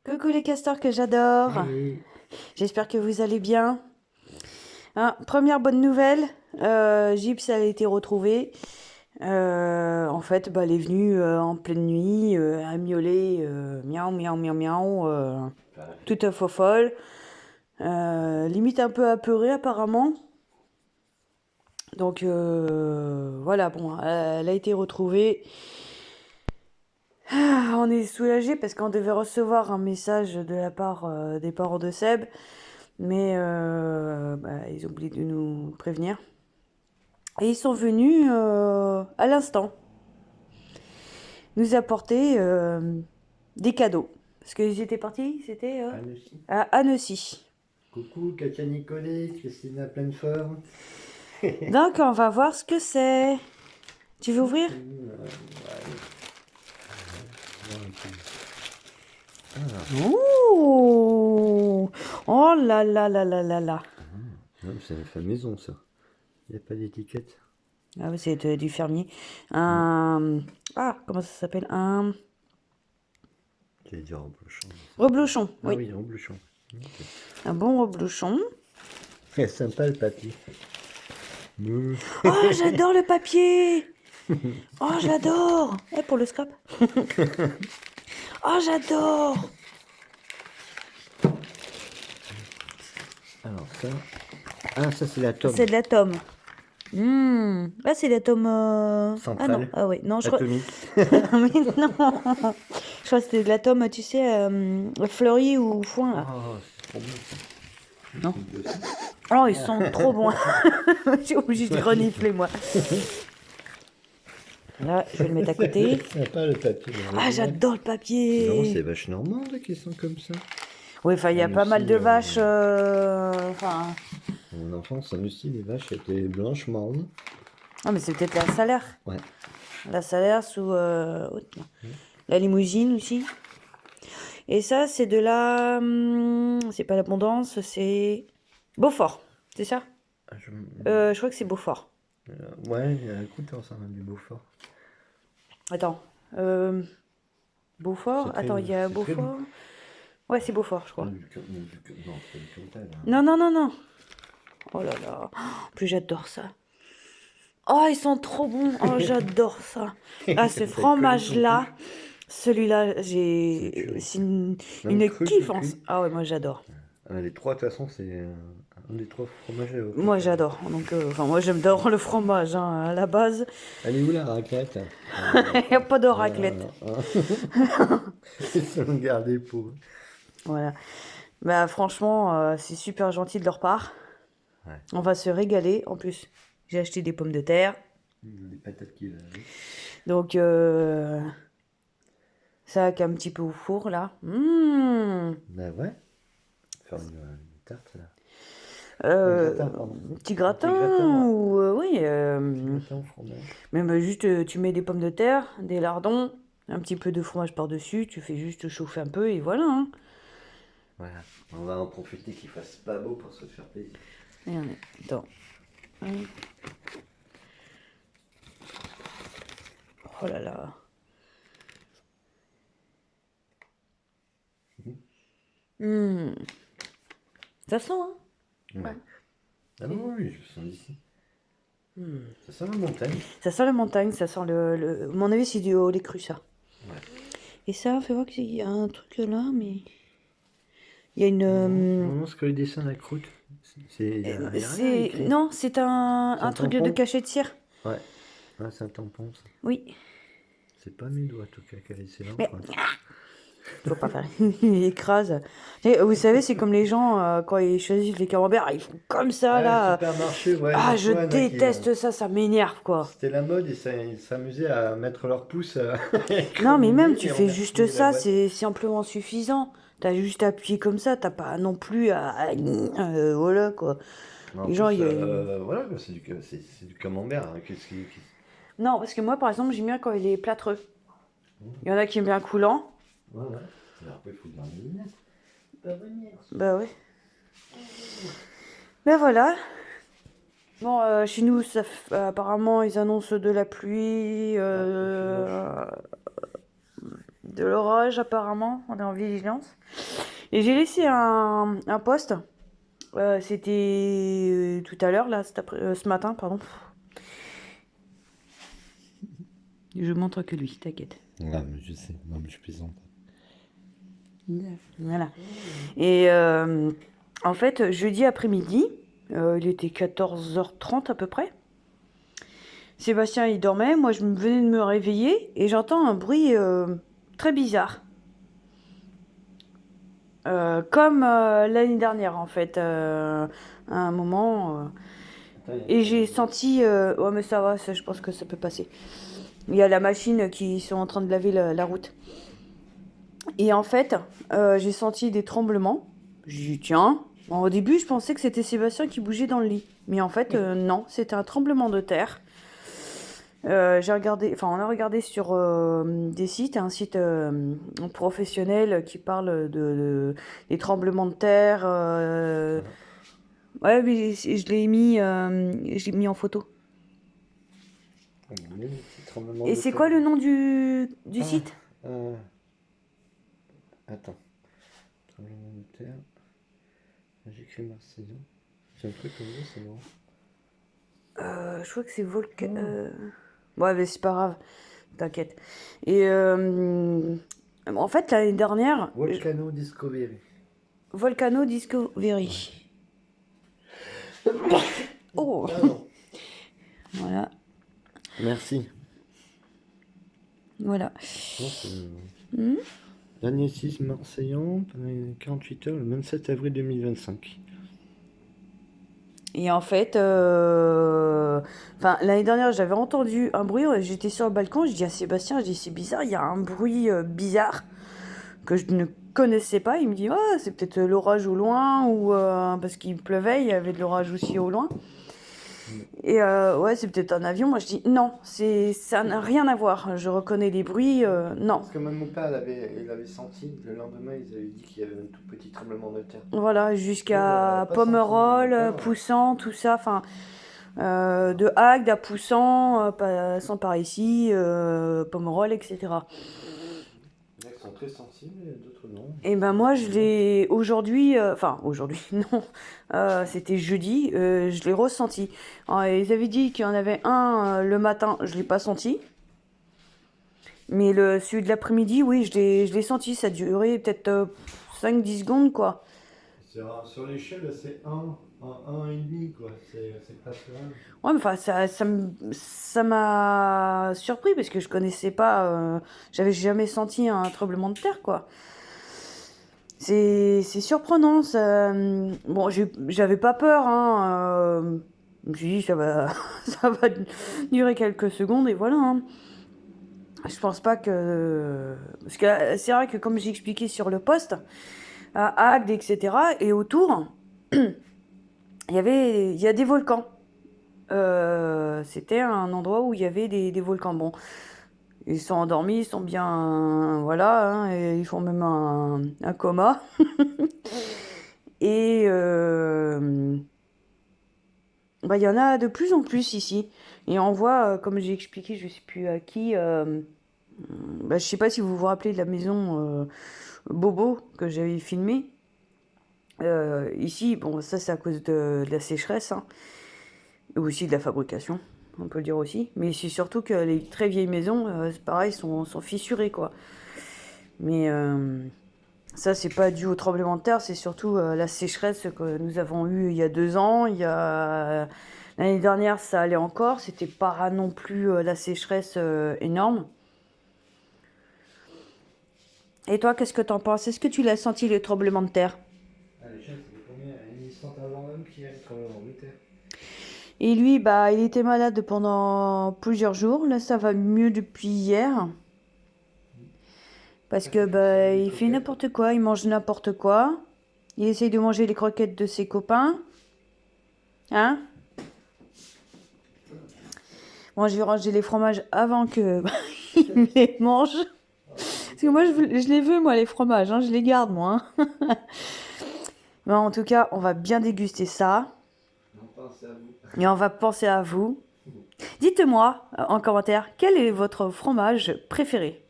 Coucou les castors que j'adore. Allez. J'espère que vous allez bien. Hein, première bonne nouvelle, Gyps a été retrouvée. En fait, bah, elle est venue en pleine nuit à miauler, miaou, miaou, miaou, miaou, toute folle, limite un peu apeurée apparemment. Donc voilà, bon, elle a été retrouvée. Ah, on est soulagé parce qu'on devait recevoir un message de la part des parents de Seb, mais bah, ils ont oublié de nous prévenir. Et ils sont venus à l'instant nous apporter des cadeaux. Parce qu'ils étaient partis, c'était Annecy. à Annecy. Coucou, Katia Nicolet, Christina pleine forme. Donc on va voir ce que c'est. Tu veux ouvrir? Ouh! Oh là là là là là là. Non, c'est fait maison ça. Il n'y a pas d'étiquette. Ah oui, c'est du fermier. Un... Ah, comment ça s'appelle? Un J'allais dire reblochon. reblochon, Ah oui. oui, reblochon. Ok. Un bon reblochon. C'est sympa le papier. Meuh. Oh, j'adore le papier! Oh, j'adore! Eh, pour le scrap. Oh, j'adore! Alors ça. Ah, ça c'est la tome. C'est de l'atome. Là, c'est l'atome. Ah non, Centrale. ah oui, non, je crois. Atomique. Mais non! Je crois que c'était de l'atome, tu sais, fleuri ou foin, là. Oh, c'est trop bon ça. Non? Oh, ils sont trop bons! Je suis obligée de renifler, moi. Là, je vais le mettre à côté. C'est sympa le papier. Ah, j'adore le Non, c'est papier! vaches normandes qui sont comme ça. Oui, enfin, il y a pas mal de vaches. Enfin. Mon enfance, en Russie, les vaches étaient blanches, marron. Ah, mais c'est peut-être la salaire. Ouais. La salaire sous. La limousine aussi. Et ça, c'est de la. C'est pas l'abondance, c'est. Beaufort, c'est ça? Ah, Je crois que c'est Beaufort. ouais, il y a un coup de temps, ça, du Beaufort. Attends. Beaufort? C'est très- Attends, il y a c'est très Beaufort. Ouais, c'est Beaufort, je crois. Non, c'est pas du Cantal. Hein. Non, non, non, non. Oh là là. En plus, j'adore ça. Oh, ils sont trop bons. Oh, j'adore ça. Ah, ce fromage-là. Celui-là, c'est une Même cru, kiffance. cuit. Ah ouais, moi j'adore. Les trois, de toute façon, c'est un des trois fromages. Moi j'adore. Donc, enfin, moi j'adore le fromage hein, à la base. Elle est où la raclette? Il n'y a pas de raclette. Ils sont gardés pour eux. Voilà. Bah, franchement, c'est super gentil de leur part. Ouais. On va se régaler. En plus, j'ai acheté des pommes de terre. Les patates qu'il a. Donc, ça qu'un petit peu au four là. Bah ouais. Faire une tarte là. Euh, Un gratin, pardon. petit gratin, Un petit gratin, ouais. ou oui. Gratin au fromage. Même juste, tu mets des pommes de terre, des lardons, un petit peu de fromage par-dessus, tu fais juste chauffer un peu et voilà. Hein. Voilà. On va en profiter qu'il fasse pas beau pour se faire plaisir. Regardez, attends. Oh là là. Ça sent, hein? Ouais. Ah non, oui, je sens d'ici. Ça sent la montagne. Ça sent la montagne, ça sent à mon avis, c'est du au lait cru, ça. Ouais. Et ça, fais voir qu'il y a un truc là, mais... Il y a une... Non, c'est que les dessins de la croûte. Il y a rien écrit. Non, c'est un C'est un truc de tampon. cachet de cire. Ouais. Ah, c'est un tampon, ça. Oui. C'est pas mes doigts, en tout cas, qui a laissé Mais... l'empreinte. Faut pas faire. Il écrase. Et vous savez, c'est comme les gens, quand ils choisissent les camemberts, ils font comme ça, Ah, là. le supermarché, ouais. Ah, des je fois, il y en a qui, déteste ça, ça m'énerve, quoi. C'était la mode et ils s'amusaient à mettre leur pouce. Non, mais même, et tu on fais a juste retrouvé la ça, boîte. c'est amplement suffisant. T'as juste appuyé comme ça, t'as pas non plus à... voilà, quoi. Mais en Les plus, gens, voilà, c'est du camembert. Hein, Non, parce que moi, par exemple, j'aime bien quand il est plâtreux. Il y en a qui aiment bien coulant. Ouais, ouais. Alors après, il faut dire les lunettes. Pas venir. Bah ouais. Ben voilà. Bon, chez nous, apparemment, ils annoncent de la pluie. de l'orage apparemment, on est en vigilance. Et j'ai laissé un post, c'était tout à l'heure, là, ce matin, pardon. Je montre que lui, t'inquiète. Ah, mais je sais, non, mais je plaisante. Voilà. Et en fait, jeudi après-midi, il était 14h30 à peu près. Sébastien, il dormait, moi je venais de me réveiller et j'entends un bruit très bizarre. Comme l'année dernière en fait, à un moment. Et j'ai senti... ouais mais ça va, ça, je pense que ça peut passer. Il y a la machine qui sont en train de laver la route. Et en fait, j'ai senti des tremblements. J'ai dit tiens. Bon, au début, je pensais que c'était Sébastien qui bougeait dans le lit. Mais en fait, non, c'était un tremblement de terre. J'ai regardé, enfin, on a regardé sur des sites, un site professionnel qui parle des tremblements de terre. Ouais, mais je l'ai mis en photo. Et c'est quoi le nom du site? Attends. Tremblement de terre. J'écris Marseillais. C'est un truc comme ça, c'est marrant. Je crois que c'est Volcan. Ouais, mais c'est pas grave, t'inquiète. Et en fait, l'année dernière. Volcano Discovery. Volcano Discovery. Oh! Pardon. Voilà. Merci. Voilà. Dernier 6 Marseillan, 48 heures, le 27 avril 2025. Et en fait, l'année dernière, j'avais entendu un bruit, j'étais sur le balcon, je dis à Sébastien, je dis c'est bizarre, il y a un bruit bizarre que je ne connaissais pas. Il me dit, oh, c'est peut-être l'orage au loin, ou parce qu'il pleuvait, il y avait de l'orage aussi au loin. Et ouais, c'est peut-être un avion. Moi, je dis non, ça n'a rien à voir. Je reconnais les bruits, non. Parce que même mon père, il avait senti, le lendemain, ils avaient dit qu'il y avait un tout petit tremblement de terre. Voilà, jusqu'à pas Pomerol, senti, Poussant, tout ça, enfin, de Agde à Poussant, passant par ici, Pomerol, etc. Il y en a qui sont très sensibles et d'autres non. Et ben moi, je l'ai aujourd'hui, aujourd'hui, non, c'était jeudi, je l'ai ressenti. Alors, ils avaient dit qu'il y en avait un le matin, je l'ai pas senti. Mais celui de l'après-midi, oui, je l'ai senti, ça a duré peut-être 5-10 secondes, quoi. Sur l'échelle, c'est 1,5, quoi. C'est pas très grave. Ouais, mais enfin, ça m'a surpris parce que je connaissais pas, j'avais jamais senti un tremblement de terre, quoi. C'est surprenant, ça. Bon, j'avais pas peur, hein. Je me suis dit, ça va, ça va durer quelques secondes et voilà, hein. Je pense pas que. Parce que c'est vrai que, comme j'ai expliqué sur le post, à Agde, etc., et autour, il y a des volcans. C'était un endroit où il y avait des volcans. Bon, ils sont endormis, ils sont bien. Voilà, hein, et ils font même un coma. Et bah, il y en a de plus en plus ici. Et on voit, comme j'ai expliqué, je sais plus à qui. Bah, je sais pas si vous vous rappelez de la maison Bobo que j'avais filmée. Ici, bon, ça c'est à cause de la sécheresse, hein, ou aussi de la fabrication, on peut le dire aussi. Mais c'est surtout que les très vieilles maisons, c'est pareil, sont fissurées, quoi. Mais ça, c'est pas dû au tremblement de terre, c'est surtout la sécheresse que nous avons eue il y a 2 ans. L'année dernière, ça allait encore, c'était pas non plus la sécheresse énorme. Et toi, qu'est-ce que t'en penses? Est-ce que tu l'as senti, le tremblement de terre? L'échelle, c'est combien? Ils sont avant même qu'il y ait le tremblement de terre. Et lui, bah, il était malade pendant plusieurs jours. Là, ça va mieux depuis hier. Parce que bah, il fait n'importe quoi, il mange n'importe quoi. Il essaye de manger les croquettes de ses copains. Hein? Bon, je vais ranger les fromages avant que il les mange. Parce que moi, je les veux, moi, les fromages. Hein, je les garde, moi. Hein. Mais en tout cas, on va bien déguster ça. Et on va penser à vous. Dites-moi en commentaire, quel est votre fromage préféré?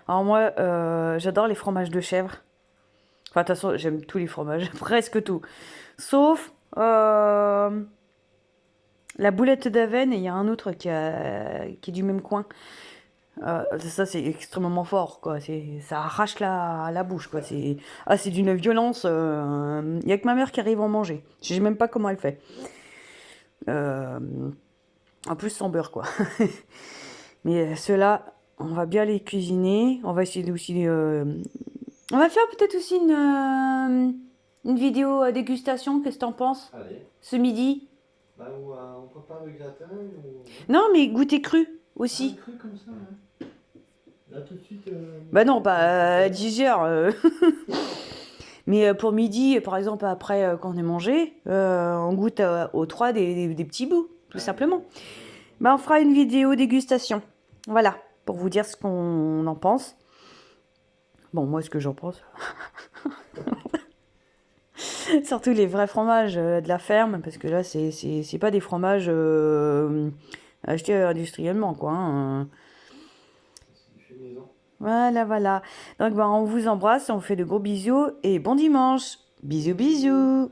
Alors moi, j'adore les fromages de chèvre. Enfin, de toute façon, j'aime tous les fromages, presque tout. Sauf la boulette d'Avenne, et il y a un autre qui est du même coin. Ça, c'est extrêmement fort, quoi. Ça arrache la bouche, quoi. C'est d'une violence. Il y a que ma mère qui arrive à en manger. Je sais même pas comment elle fait. Euh, En plus, sans beurre, quoi. Mais ceux-là, on va bien les cuisiner. On va essayer aussi. On va faire peut-être aussi une vidéo dégustation. Qu'est-ce que t'en penses? Allez. Ce midi? Bah, ou on prépare le gratin ou... Non, mais goûter cru Ah, aussi. cru comme ça, hein. Là, tout de suite... Bah non, pas à 10 heures. Mais pour midi, par exemple, après qu'on ait mangé, on goûte aux trois des petits bouts, tout simplement. Bah, on fera une vidéo dégustation. Voilà, pour vous dire ce qu'on en pense. Bon, moi, ce que j'en pense. Surtout les vrais fromages de la ferme, parce que là, c'est pas des fromages achetés industriellement, quoi. Hein. C'est du fait maison. Voilà, voilà. Donc, bah, on vous embrasse, on vous fait de gros bisous et bon dimanche. Bisous, bisous.